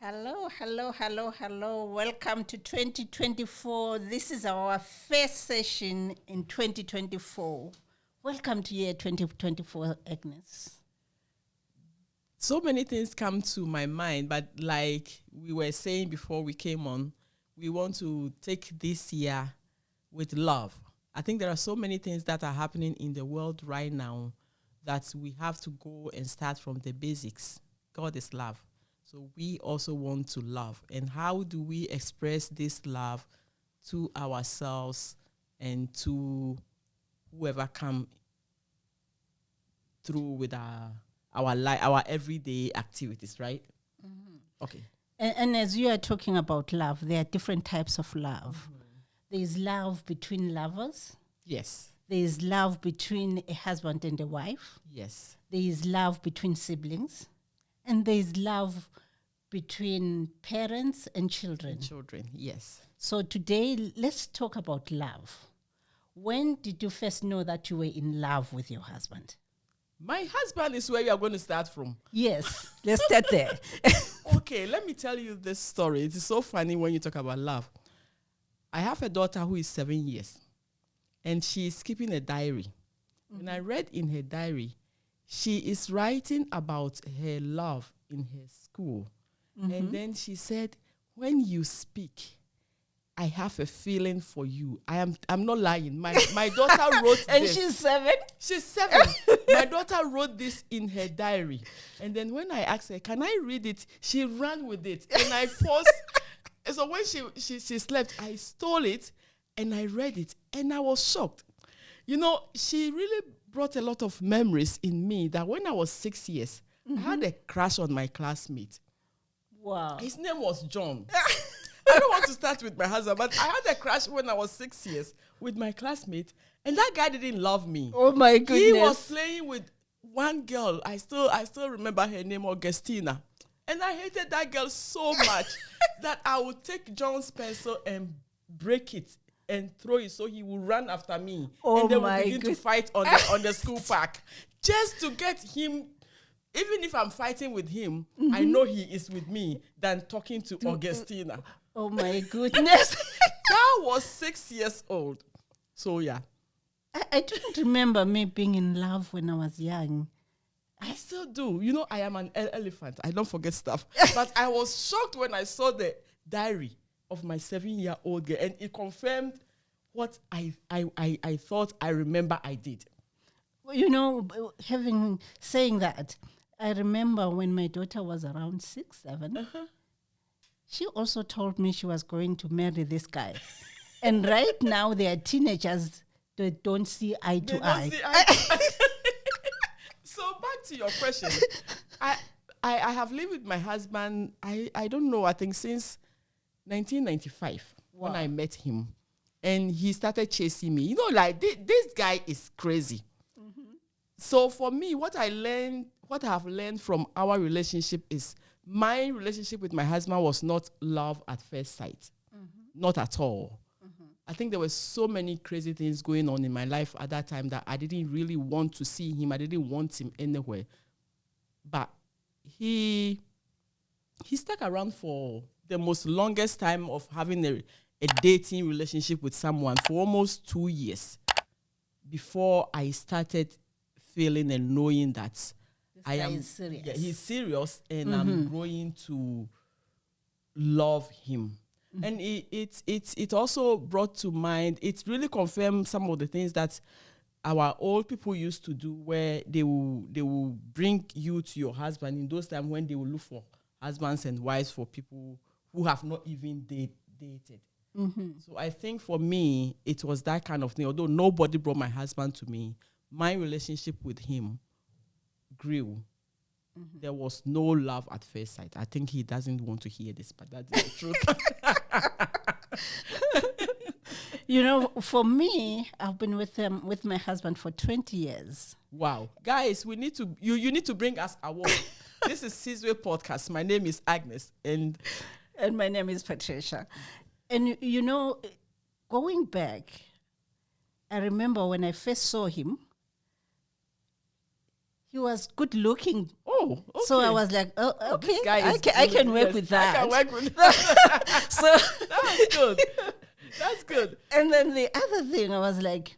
Hello, hello, hello, hello. Welcome to 2024. This is our first session in 2024. Welcome to year 2024, Agnes. So many things come to my mind, but like we were saying before we came on, we want to take this year with love. I think there are so many things that are happening in the world right now that we have to go and start from the basics. God is love. So we also want to love. And how do we express this love to ourselves and to whoever come through with our everyday activities, right? Mm-hmm. Okay. And as you are talking about love, there are different types of love. Mm-hmm. There is love between lovers. Yes. There is love between a husband and a wife. Yes. There is love between siblings. And there is love between parents and children. Yes. So today, let's talk about love. When did you first know that you were in love with your husband? My husband is where we are going to start from. Yes, let's start there. Okay, let me tell you this story. It is so funny when you talk about love. I have a daughter who is 7 years, and she is keeping a diary. Mm-hmm. And I read in her diary, she is writing about her love in her school. Mm-hmm. And then she said, when you speak, I have a feeling for you. I'm not lying. My daughter wrote and this. And she's 7? She's 7. My daughter wrote this in her diary. And then when I asked her, can I read it? She ran with it. And I forced. So when she slept, I stole it and I read it. And I was shocked. You know, she really brought a lot of memories in me that when I was 6 years, mm-hmm. I had a crush on my classmate. Wow. His name was John. I don't want to start with my husband, but I had a crush when I was 6 years with my classmate, and that guy didn't love me. Oh my goodness! He was playing with one girl. I still remember her name, Augustina, and I hated that girl so much that I would take John's pencil and break it and throw it so he would run after me, and then we begin to fight on the school park just to get him. Even if I'm fighting with him, mm-hmm. I know he is with me than talking to Augustina. Oh my goodness. That was 6 years old. So yeah. I don't remember me being in love when I was young. I still do. You know, I am an elephant. I don't forget stuff. But I was shocked when I saw the diary of my 7-year-old girl, and it confirmed what I thought I remember I did. Well, you know, saying that, I remember when my daughter was around 6, 7, uh-huh. She also told me she was going to marry this guy. And right now they are teenagers that don't see eye to eye. So back to your question. I have lived with my husband, I don't know, I think since 1995 when I met him. And he started chasing me. You know, like this guy is crazy. Mm-hmm. So for me, what I have learned from our relationship is my relationship with my husband was not love at first sight. Mm-hmm. Not at all. Mm-hmm. I think there were so many crazy things going on in my life at that time that I didn't really want to see him. I didn't want him anywhere. But he stuck around for the most longest time of having a dating relationship with someone for almost 2 years before I started feeling and knowing that he's serious. Yeah, he's serious, and mm-hmm. I'm growing to love him. Mm-hmm. And it also brought to mind. It really confirmed some of the things that our old people used to do, where they will bring you to your husband in those times when they will look for husbands and wives for people who have not even dated. Mm-hmm. So I think for me, it was that kind of thing. Although nobody brought my husband to me, my relationship with him grew. Mm-hmm. There was no love at first sight. I think he doesn't want to hear this, but that's the truth. You know, for me, I've been with my husband for 20 years. Wow. Guys, we need to you need to bring us award. This is Sizwe podcast. My name is Agnes and my name is Patricia. And you know, going back, I remember when I first saw him, He was good looking. Oh, okay. So I was like, oh, okay, This guy is I good. can work Yes, with that. I can work with that. So That's good. That's good. And then the other thing, I was like,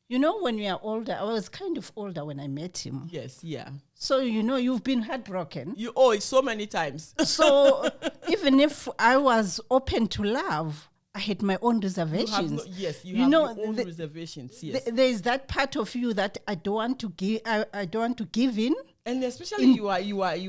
when we are older, I was kind of older when I met him. Yes, yeah. So, you've been heartbroken. You owe it so many times. So even if I was open to love, I had my own reservations. You have your own reservations. Yes. There is that part of you that I don't want to give. I don't want to give in. And especially you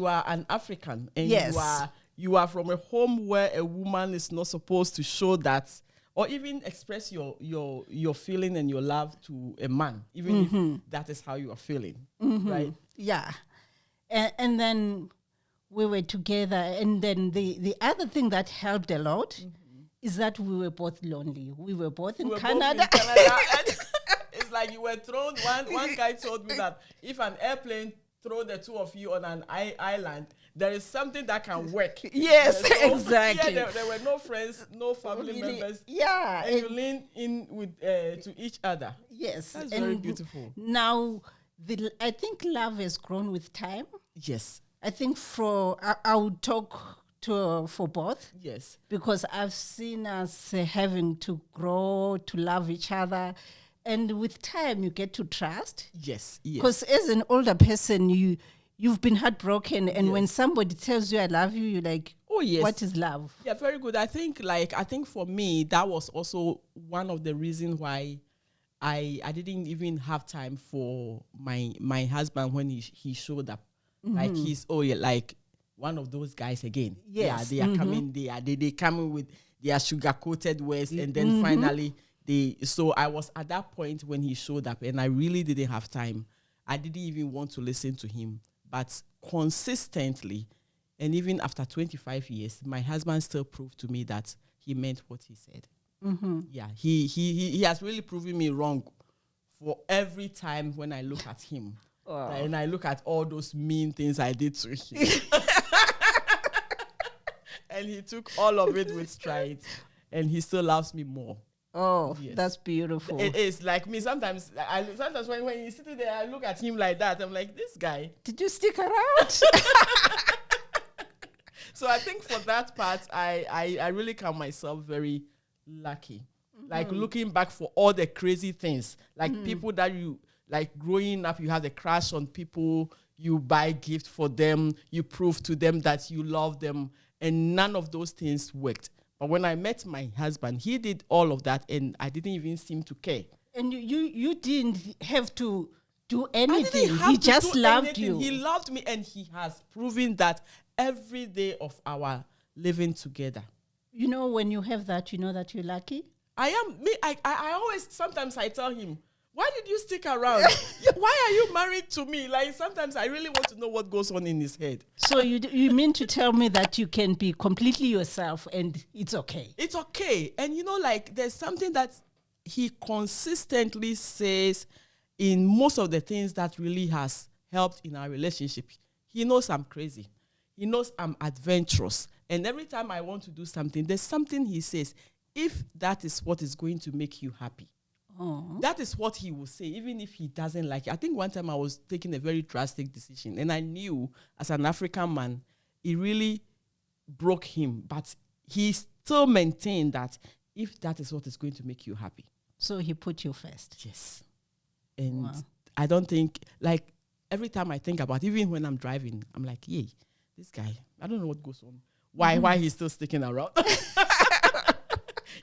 are an African, and yes. you are from a home where a woman is not supposed to show that, or even express your feeling and your love to a man, even if that is how you are feeling, right? Yeah, and then we were together, and then the other thing that helped a lot is that we were both lonely. We were both in Canada. It's like you were thrown. One guy told me that if an airplane throw the two of you on an island, there is something that can work. Yes, exactly. There were no friends, no family members. Yeah. And you lean in with to each other. Yes. That's very beautiful. Now, I think love has grown with time. Yes. I think I would talk for both. Yes. Because I've seen us having to grow, to love each other. And with time, you get to trust. Yes. Because as an older person, you've been heartbroken. And when somebody tells you, I love you, you're like, oh, yes. What is love? Yeah, very good. I think for me, that was also one of the reasons why I didn't even have time for my husband when he showed up. Like he's like one of those guys again. Yes. Yeah, they are coming. They coming with their sugar coated words, and then finally So I was at that point when he showed up, and I really didn't have time. I didn't even want to listen to him, but consistently, and even after 25 years, my husband still proved to me that he meant what he said. Yeah, he has really proven me wrong for every time when I look at him. And I look at all those mean things I did to him. And he took all of it with stride. And he still loves me more. Oh, yes. That's beautiful. It is like me. Sometimes when he's sitting there, I look at him like that. I'm like, this guy. Did you stick around? So I think for that part, I really count myself very lucky. Like looking back for all the crazy things, like people that you, like growing up, you have a crush on people, you buy gifts for them, you prove to them that you love them, and none of those things worked. But when I met my husband, he did all of that, and I didn't even seem to care. And you didn't have to do anything. He just loved you. He loved me, and he has proven that every day of our living together. You know, when you have that, you know that you're lucky? I always, sometimes I tell him, why did you stick around? Why are you married to me? Like, sometimes I really want to know what goes on in his head. So you mean to tell me that you can be completely yourself and it's okay? It's okay. And you know, like, there's something that he consistently says in most of the things that really has helped in our relationship. He knows I'm crazy. He knows I'm adventurous. And every time I want to do something, there's something he says, if that is what is going to make you happy. That is what he will say, even if he doesn't like it. I think one time I was taking a very drastic decision, and I knew as an African man, it really broke him. But he still maintained that if that is what is going to make you happy. So he put you first. Yes. And I don't think, like, every time I think about it, even when I'm driving, I'm like, yay, this guy, I don't know what goes on. Why he's still sticking around.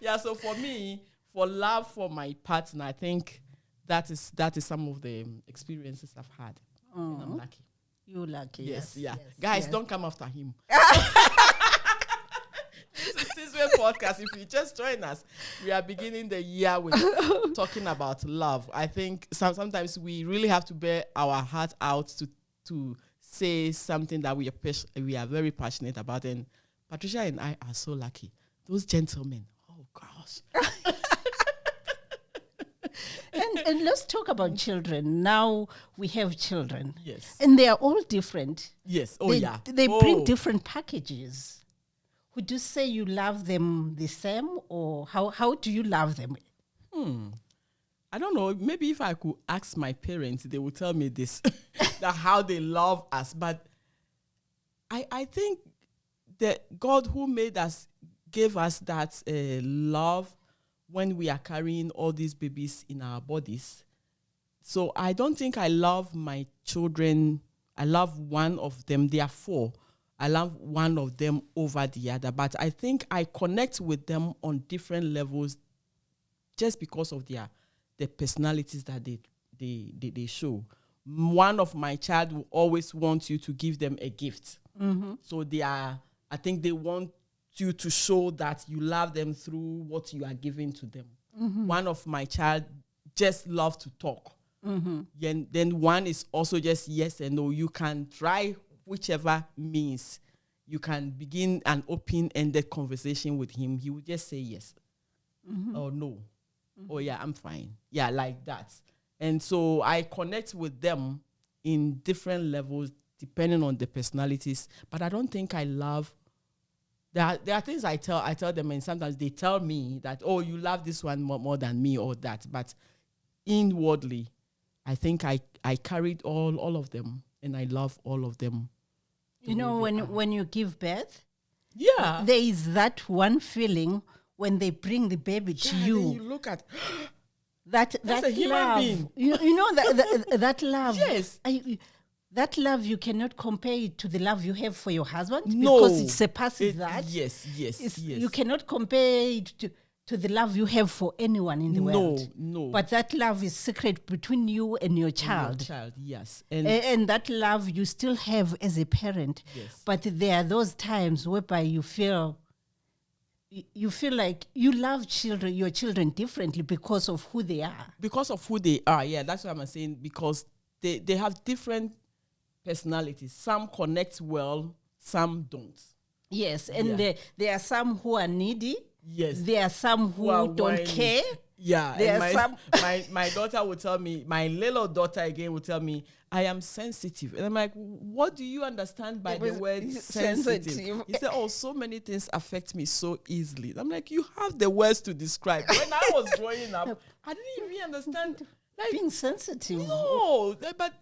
Yeah, so for me, for love for my partner, I think that is some of the experiences I've had. And I'm lucky. You're lucky. Yes. Yes. Guys, don't come after him. This is Sizwe Podcast. If you just join us, we are beginning the year with talking about love. I think sometimes we really have to bear our heart out to say something that we are very passionate about. And Patricia and I are so lucky. Those gentlemen. Oh, gosh. And let's talk about children. Now we have children. Yes. And they are all different. Yes. They bring different packages. Would you say you love them the same, or how do you love them? I don't know, maybe if I could ask my parents, they would tell me this, that how they love us. But I think that God who made us gave us that love when we are carrying all these babies in our bodies. So I don't think I love my children. I love one of them. There are 4. I love one of them over the other. But I think I connect with them on different levels just because of the personalities that they show. One of my child will always want you to give them a gift. Mm-hmm. So I think they want you to show that you love them through what you are giving to them. Mm-hmm. One of my child just love to talk. Mm-hmm. Then one is also just yes and no. You can try whichever means. You can begin an open-ended conversation with him. He will just say yes or no. Oh yeah, I'm fine. Yeah, like that. And so I connect with them in different levels depending on the personalities. But I don't think I love. There are things I tell them, and sometimes they tell me that, oh, you love this one more than me or that. But inwardly, I think I carried all of them, and I love all of them. You know, when you give birth, yeah, there is that one feeling when they bring the baby to you. Then you look at that's a human love. being. You know that love. Yes. That love, you cannot compare it to the love you have for your husband, No. because it surpasses that. Yes. You cannot compare it to the love you have for anyone in the world. No. But that love is secret between you and your child. Yes. And that love you still have as a parent. Yes. But there are those times whereby you feel like you love your children differently because of who they are. Because of who they are, yeah, that's what I'm saying. Because they have different personalities. Some connect well, some don't. Yes, and there are some who are needy. Yes. There are some who don't care. Yeah. There and are some. my daughter would tell me, my little daughter again would tell me, I am sensitive. And I'm like, what do you understand by the word sensitive? He said, oh, so many things affect me so easily. I'm like, you have the words to describe. When I was growing up, I didn't even understand. Like, being sensitive. No, but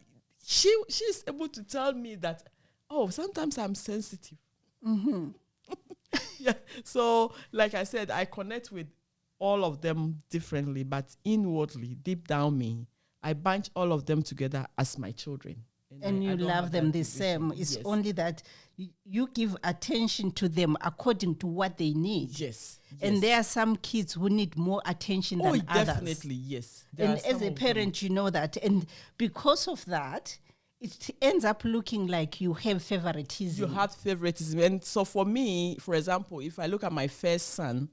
she's able to tell me that, oh, sometimes I'm sensitive. Mm-hmm. Yeah. So, like I said, I connect with all of them differently, but inwardly, deep down me, I bunch all of them together as my children. And you love them the same. It's only that you give attention to them according to what they need. Yes. And there are some kids who need more attention than others. Definitely, yes. And as a parent, you know that. And because of that, it ends up looking like you have favoritism. You have favoritism. And so for me, for example, if I look at my first son,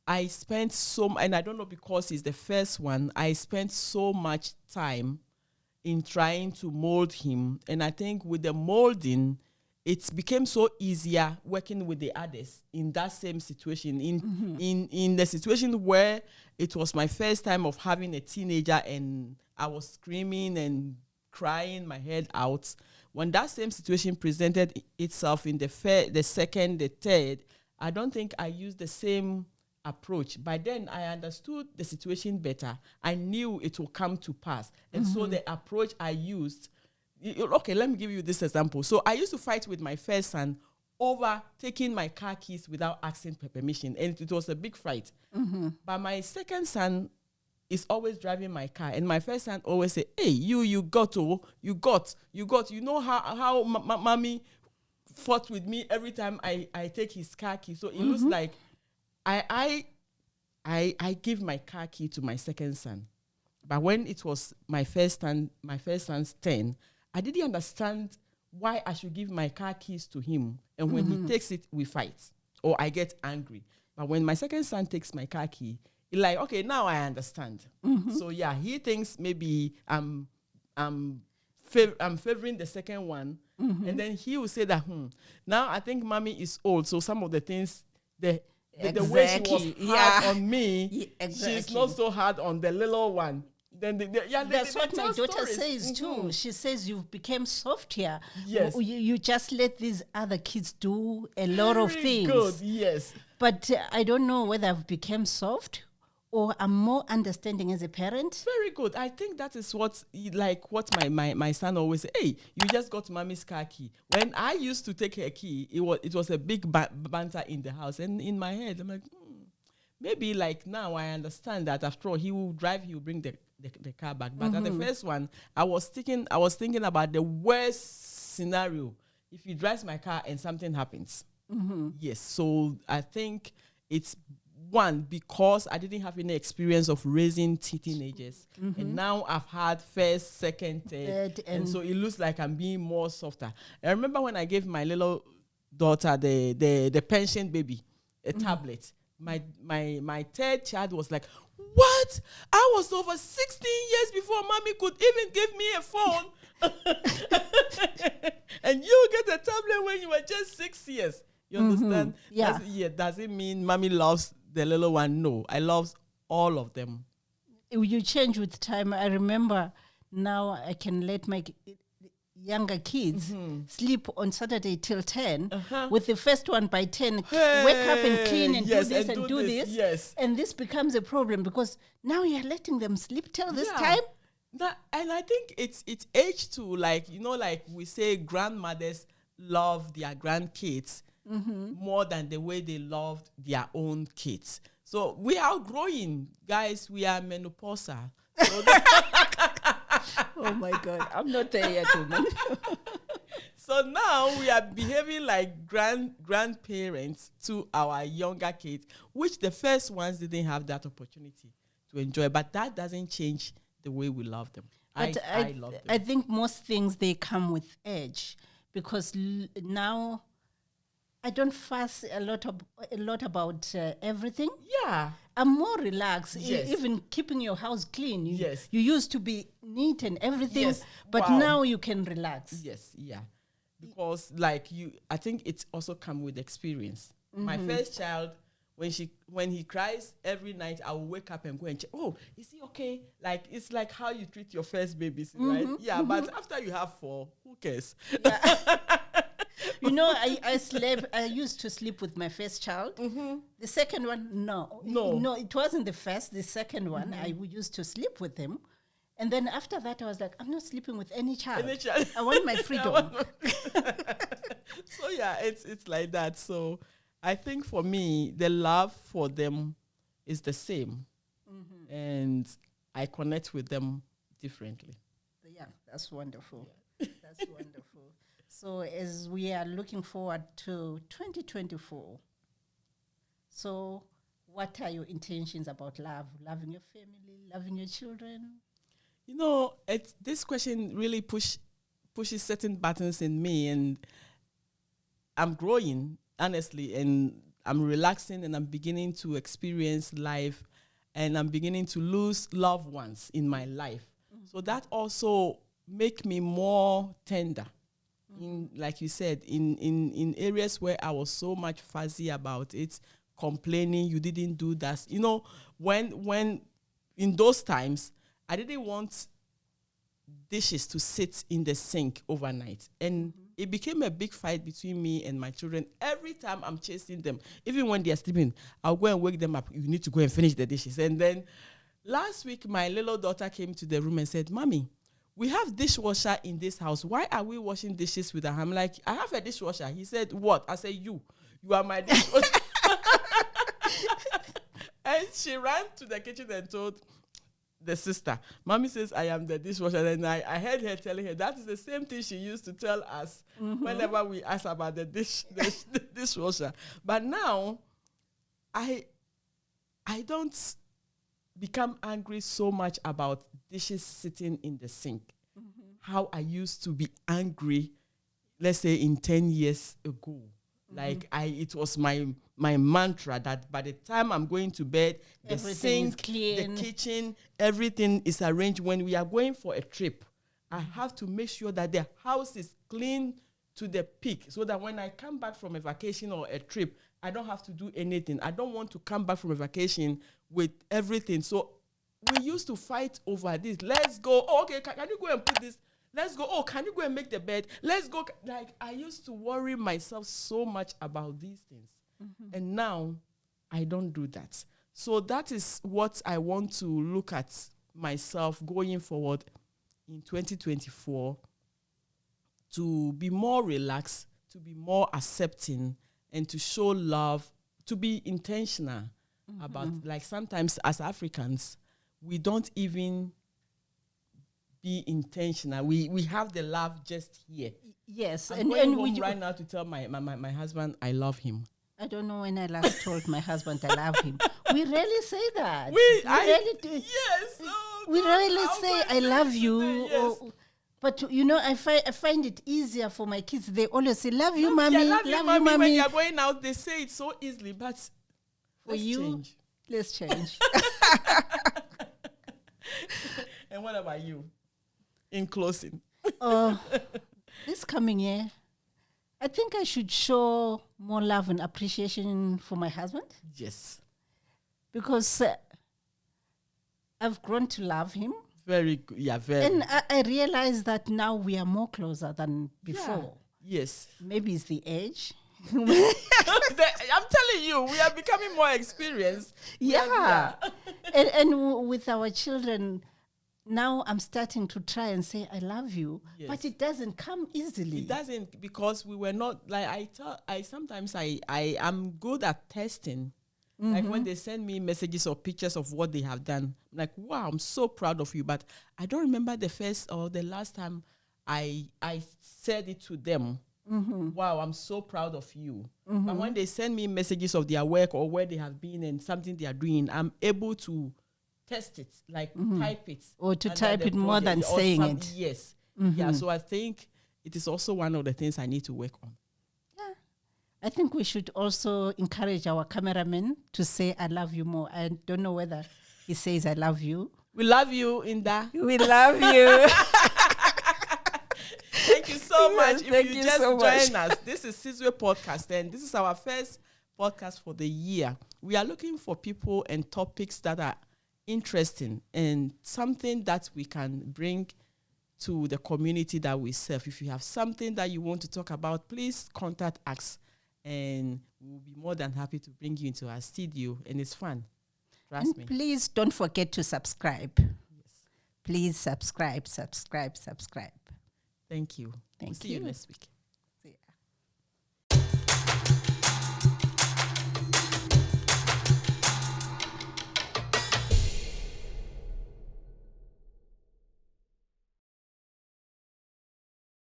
I spent and I don't know, because he's the first one, I spent so much time in trying to mold him. And I think with the molding, it became so easier working with the others in that same situation. In the situation where it was my first time of having a teenager and I was screaming and crying my head out. When that same situation presented itself in the second, the third, I don't think I used the same approach. By then, I understood the situation better. I knew it will come to pass. And so the approach I used, okay, let me give you this example. So I used to fight with my first son over taking my car keys without asking permission. And it was a big fight. Mm-hmm. But my second son is always driving my car. And my first son always say, hey, you got. You know how mommy fought with me every time I take his car key. So it looks like I give my car key to my second son. But when it was my first son's turn, I didn't understand why I should give my car keys to him. And when he takes it, we fight. Or I get angry. But when my second son takes my car key, it's like, okay, now I understand. So yeah, he thinks maybe I'm favoring the second one. And then he will say that, now I think mommy is old. So some of the things, the way she was hard on me, she's not so hard on the little one. Then that's what my daughter says too. She says you've become soft here. Yes. You just let these other kids do a lot of things. Good, yes. But I don't know whether I've become soft or I'm more understanding as a parent. Very good. I think that is what my son always say. Hey, you just got mommy's car key. When I used to take her key, it was a big banter in the house. And in my head, I'm like, maybe like now I understand that after all, he will drive, he will bring the car back. But at the first one, I was thinking about the worst scenario. If he drives my car and something happens. Yes. So I think it's one, because I didn't have any experience of raising teenagers. And now I've had first, second, third. And so it looks like I'm being more softer. I remember when I gave my little daughter the pension baby a tablet. My third child was like, what? I was over 16 years before mommy could even give me a phone. And you get a tablet when you were just 6 years. You understand? Yeah. Does it mean mommy loves the little one? No, I love all of them. You change with time. I remember now I can let my younger kids sleep on Saturday till 10 with the first one by 10 wake up and clean and do this and do this. Yes. And this becomes a problem because now you're letting them sleep till this time. And I think it's age too. Like we say grandmothers love their grandkids more than the way they loved their own kids. So we are growing, guys. We are menopausal. So oh my God, I'm not there yet, woman. So now we are behaving like grandparents to our younger kids, which the first ones didn't have that opportunity to enjoy. But that doesn't change the way we love them. But I love them. I think most things, they come with age, because now I don't fuss a lot about everything. Yeah. I'm more relaxed. Yes. Even keeping your house clean. Yes. You used to be neat and everything, Yes. but Wow. now you can relax. Yes, yeah. Because I think it's also come with experience. My first child, when he cries every night, I will wake up and go and check. Oh, is he okay? Like, it's like how you treat your first babies, right? Yeah, but after you have 4, who cares? Yeah. I used to sleep with my first child. The second one, no, it wasn't the first. The second one, I used to sleep with him. And then after that, I was like, I'm not sleeping with any child. I want my freedom. So yeah, it's like that. So I think for me, the love for them is the same. And I connect with them differently. Yeah, that's wonderful. Yeah. That's wonderful. So as we are looking forward to 2024, so what are your intentions about love? Loving your family, loving your children? This question really pushes certain buttons in me, and I'm growing, honestly, and I'm relaxing, and I'm beginning to experience life, and I'm beginning to lose loved ones in my life. So that also make me more tender. Like you said, in areas where I was so much fuzzy about it, complaining, you didn't do that. When in those times, I didn't want dishes to sit in the sink overnight. And it became a big fight between me and my children. Every time I'm chasing them, even when they're sleeping, I'll go and wake them up. You need to go and finish the dishes. And then last week, my little daughter came to the room and said, Mommy, we have dishwasher in this house. Why are we washing dishes with her? I'm like, I have a dishwasher. He said, what? I said, you are my dishwasher. And she ran to the kitchen and told the sister, Mommy says I am the dishwasher. And I heard her telling her that is the same thing she used to tell us whenever we ask about the dishwasher. But now I don't become angry so much about dishes sitting in the sink. How I used to be angry, let's say in 10 years ago. Like it was my mantra that by the time I'm going to bed, the Everything sink, is clean. the kitchen, everything is arranged. When we are going for a trip, I have to make sure that the house is clean to the peak, so that when I come back from a vacation or a trip, I don't have to do anything. I don't want to come back from a vacation with everything. So we used to fight over this. Let's go. Oh, okay, can you go and put this? Let's go. Oh, can you go and make the bed? Let's go. Like, I used to worry myself so much about these things. And now I don't do that. So that is what I want to look at myself going forward in 2024, to be more relaxed, to be more accepting, and to show love, to be intentional about, like, sometimes as Africans, we don't even be intentional. We have the love just here. Yes. I'm going home right now to tell my husband I love him. I don't know when I last told my husband I love him. We rarely say that. We rarely do. Yes. We rarely say I love you. Yes. But I find it easier for my kids. They always say, "Love you, mommy. Love you, mommy." mommy. When you're going out, they say it so easily, but for you, let's change. And what about you? In closing, this coming year, I think I should show more love and appreciation for my husband. Yes. Because I've grown to love him. Very good. Yeah, very. And I realize that now we are more closer than before. Yeah. Yes. Maybe it's the age. I'm telling you, we are becoming more experienced. Yeah. and with our children, now I'm starting to try and say I love you, but it doesn't come easily. It doesn't, because we were not, like, sometimes I am good at testing. Like when they send me messages or pictures of what they have done, I'm like, wow, I'm so proud of you. But I don't remember the first or the last time I said it to them. Wow, I'm so proud of you. But when they send me messages of their work or where they have been and something they are doing, I'm able to test it, like type it. Or to type it more than saying it. Yes. Yeah, so I think it is also one of the things I need to work on. Yeah. I think we should also encourage our cameraman to say, I love you more. I don't know whether he says, I love you. We love you, Inda. We love you. Thank you so much. If thank you you just so join much. us, this is Sizwe Podcast, and this is our first podcast for the year. We are looking for people and topics that are interesting and something that we can bring to the community that we serve. If you have something that you want to talk about, please contact us, and we'll be more than happy to bring you into our studio, and it's fun. Trust me. Please don't forget to subscribe. Yes. Please subscribe. Thank you. Thank See you you. next week.